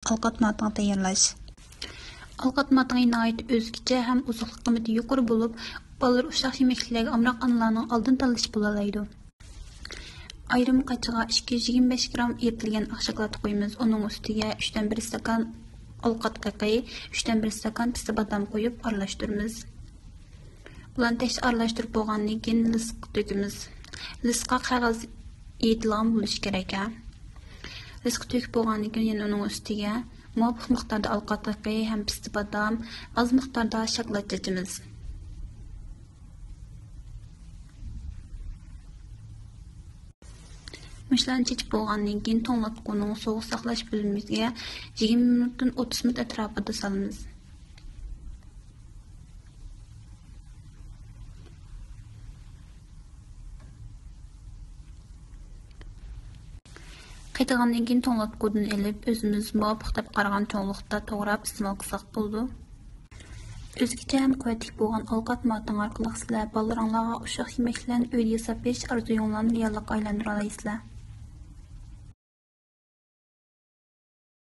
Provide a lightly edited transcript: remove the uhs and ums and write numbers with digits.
Ovqat matını tayyorlash. Ovqat matını inayet özgüçe hem uzuqlik qiymati yuqori bo'lib, bolalar uşaq yemeklilerge amroq analarning oldin tanlash bo'lalaydi. Ayrim qachiga 225 gram eritilgan oq shokolad qo'yamiz. Uning ustiga 3dan 1 stakan ovqat qaqi, 3dan 1 stakan pista badam qo'yib aralashtiramiz. Bularni texnik aralashtirib bo'lgandan keyin lisk to'kamiz. Liskqa qog'oz yetilam bo'lish kerak. Lisk to'kib bo'lgandan keyin yana uning ustiga muvofiq miqdorda ovqat qaqi ham pista badam, oz miqdorda shokolad chechimiz. Müşlarni chechib bo'lgandan keyin to'nglatquning sovuq saqlash bo'limimizga 20 minutdan 30 minut atrofida solamiz. Qaytagandan keyin to'nglatqudan elib, o'zimiz muvofiq deb qaragan cho'nglikda to'g'rab iste'mol qilsak bo'ldi. O'zgacha ham quvvatli bo'lgan ovqat matini orqali sizlar bolalaringizga uşaq yemeklarni uyda yasab berish orzuyinglarni reallikka aylantira olasizlar.